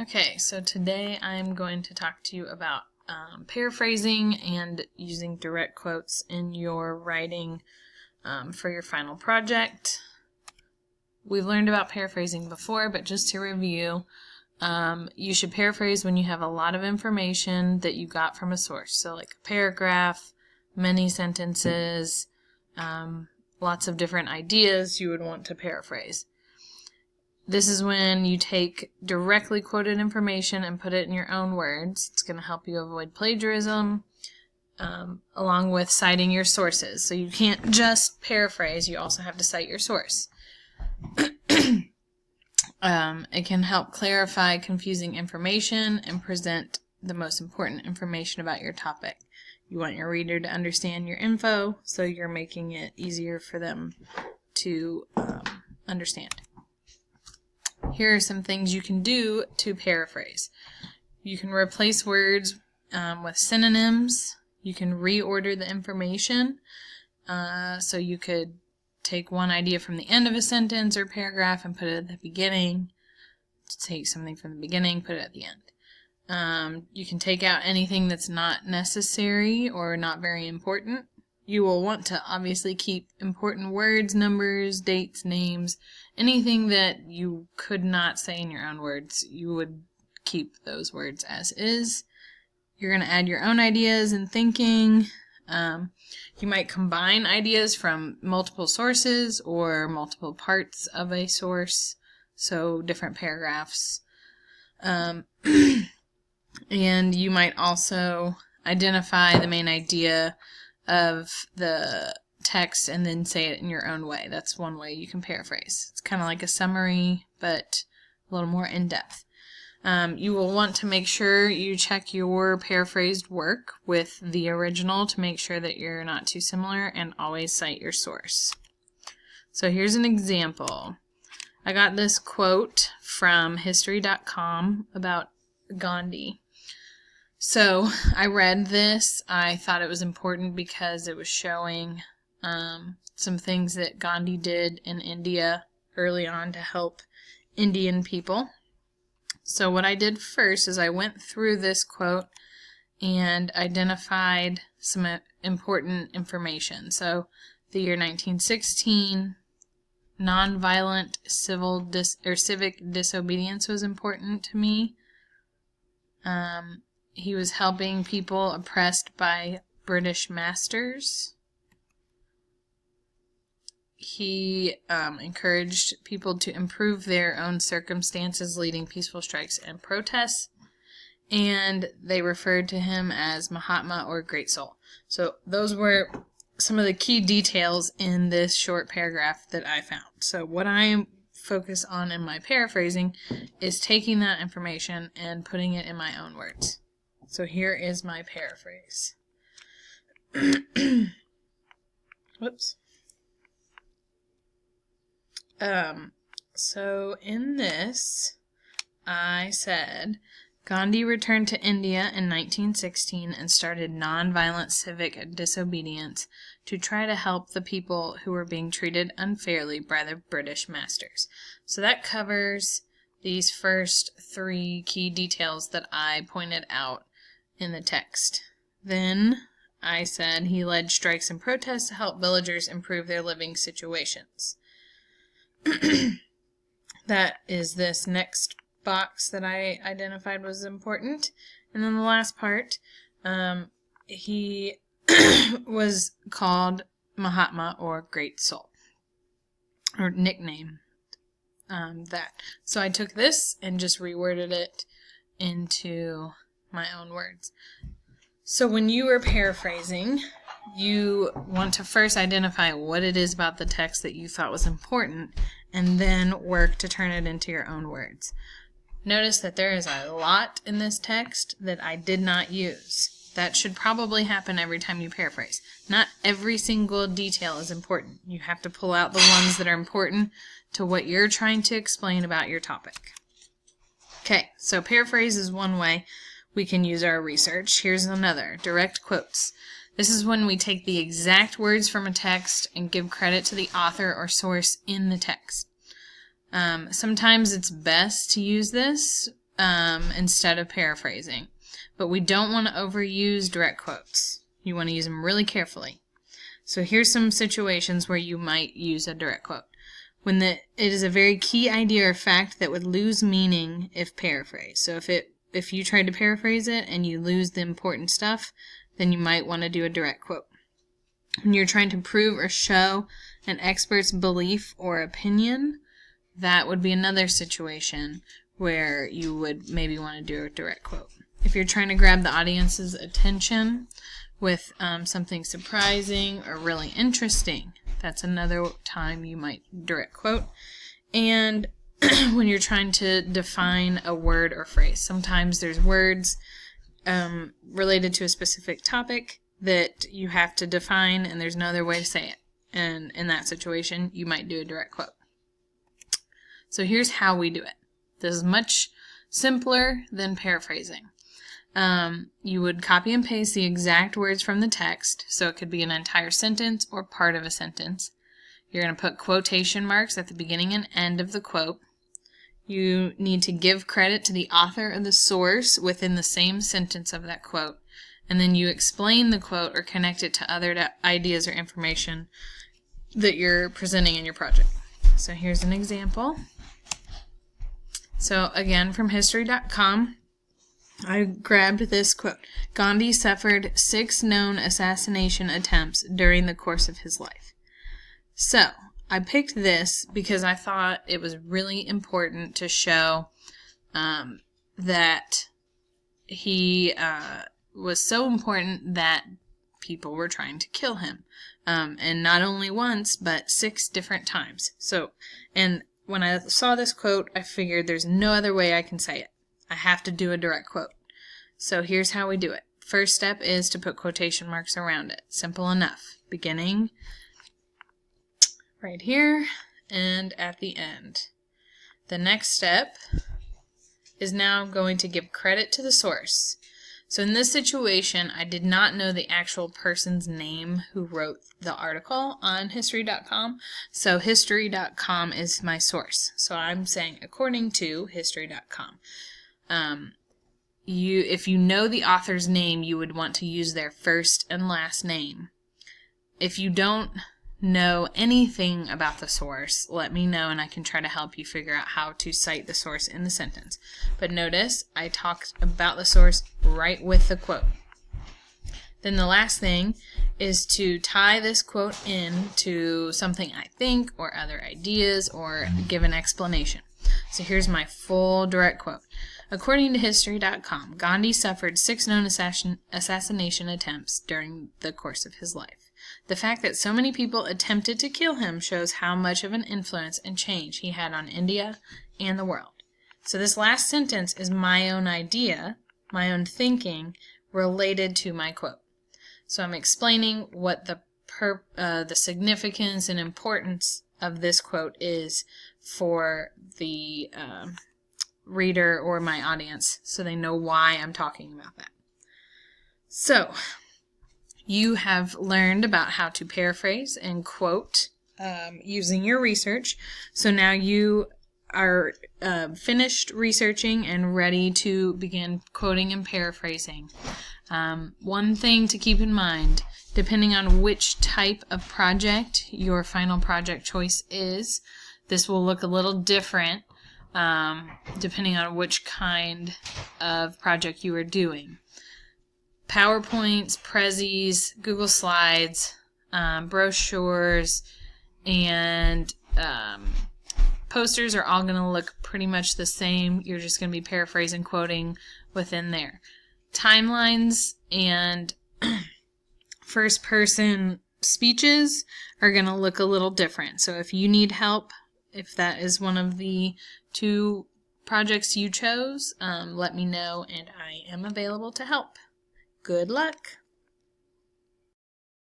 Okay, so today I'm going to talk to you about paraphrasing and using direct quotes in your writing for your final project. We've learned about paraphrasing before, but just to review, you should paraphrase when you have a lot of information that you got from a source. So like a paragraph, many sentences, lots of different ideas you would want to paraphrase. This is when you take directly quoted information and put it in your own words. It's going to help you avoid plagiarism, along with citing your sources. So you can't just paraphrase, you also have to cite your source. It can help clarify confusing information and present the most important information about your topic. You want your reader to understand your info, so you're making it easier for them to understand. Here are some things you can do to paraphrase. You can replace words with synonyms. You can reorder the information. So you could take one idea from the end of a sentence or paragraph and put it at the beginning. Take something from the beginning, put it at the end. You can take out anything that's not necessary or not very important. You will want to obviously keep important words, numbers, dates, names, anything that you could not say in your own words. You would keep those words as is. You're going to add your own ideas and thinking. You might combine ideas from multiple sources or multiple parts of a source, so different paragraphs. And you might also identify the main idea of the text and then say it in your own way. That's one way you can paraphrase. It's kind of like a summary, but a little more in-depth. You will want to make sure you check your paraphrased work with the original to make sure that you're not too similar, and always cite your source. So here's an example. I got this quote from history.com about Gandhi. So I read this. I thought it was important because it was showing some things that Gandhi did in India early on to help Indian people. So what I did first is I went through this quote and identified some important information. So the year 1916, nonviolent civic disobedience was important to me. He was helping people oppressed by British masters. He encouraged people to improve their own circumstances, leading peaceful strikes and protests. And they referred to him as Mahatma or Great Soul. So those were some of the key details in this short paragraph that I found. So what I focus on in my paraphrasing is taking that information and putting it in my own words. So here is my paraphrase. Whoops. So in this, I said, Gandhi returned to India in 1916 and started nonviolent civic disobedience to try to help the people who were being treated unfairly by the British masters. So that covers these first three key details that I pointed out in the text. Then I said he led strikes and protests to help villagers improve their living situations. That is this next box that I identified was important. And then the last part, he was called Mahatma or Great Soul, or nickname that. So I took this and just reworded it into my own words. So when you are paraphrasing, you want to first identify what it is about the text that you thought was important, and then work to turn it into your own words. Notice that there is a lot in this text that I did not use. That should probably happen every time you paraphrase. Not every single detail is important. You have to pull out the ones that are important to what you're trying to explain about your topic. Okay, so paraphrase is one way we can use our research. Here's another, direct quotes. This is when we take the exact words from a text and give credit to the author or source in the text. Sometimes it's best to use this instead of paraphrasing. But we don't want to overuse direct quotes. You want to use them really carefully. So here's some situations where you might use a direct quote. When it is a very key idea or fact that would lose meaning if paraphrased. So if you try to paraphrase it and you lose the important stuff, then you might want to do a direct quote. When you're trying to prove or show an expert's belief or opinion, that would be another situation where you would maybe want to do a direct quote. If you're trying to grab the audience's attention with something surprising or really interesting, that's another time you might direct quote. And when you're trying to define a word or phrase, sometimes there's words related to a specific topic that you have to define and there's no other way to say it. And in that situation, you might do a direct quote. So here's how we do it. This is much simpler than paraphrasing. You would copy and paste the exact words from the text, so it could be an entire sentence or part of a sentence. You're going to put quotation marks at the beginning and end of the quote. You need to give credit to the author or the source within the same sentence of that quote, and then you explain the quote or connect it to other ideas or information that you're presenting in your project. So here's an example. So again, from history.com, I grabbed this quote. Gandhi suffered 6 known assassination attempts during the course of his life. So I picked this because I thought it was really important to show that he was so important that people were trying to kill him. And not only once, but 6 different times. And when I saw this quote, I figured there's no other way I can say it. I have to do a direct quote. So here's how we do it. First step is to put quotation marks around it. Simple enough. Beginning right here and at the end. The next step is now going to give credit to the source. So in this situation, I did not know the actual person's name who wrote the article on history.com. So history.com is my source. So I'm saying according to history.com. If you know the author's name, you would want to use their first and last name. If you don't know anything about the source, let me know and I can try to help you figure out how to cite the source in the sentence. But notice I talked about the source right with the quote. Then the last thing is to tie this quote in to something I think or other ideas or give an explanation. So here's my full direct quote. According to history.com, Gandhi suffered 6 known assassination attempts during the course of his life. The fact that so many people attempted to kill him shows how much of an influence and change he had on India and the world. So this last sentence is my own idea, my own thinking, related to my quote. So I'm explaining what the significance and importance of this quote is for the reader or my audience, so they know why I'm talking about that. So you have learned about how to paraphrase and quote using your research. So now you are finished researching and ready to begin quoting and paraphrasing. One thing to keep in mind, depending on which type of project your final project choice is, this will look a little different depending on which kind of project you are doing. PowerPoints, Prezis, Google Slides, brochures, and posters are all going to look pretty much the same. You're just going to be paraphrasing, quoting within there. Timelines and first-person speeches are going to look a little different. So if you need help, if that is one of the 2 projects you chose, let me know and I am available to help. Good luck!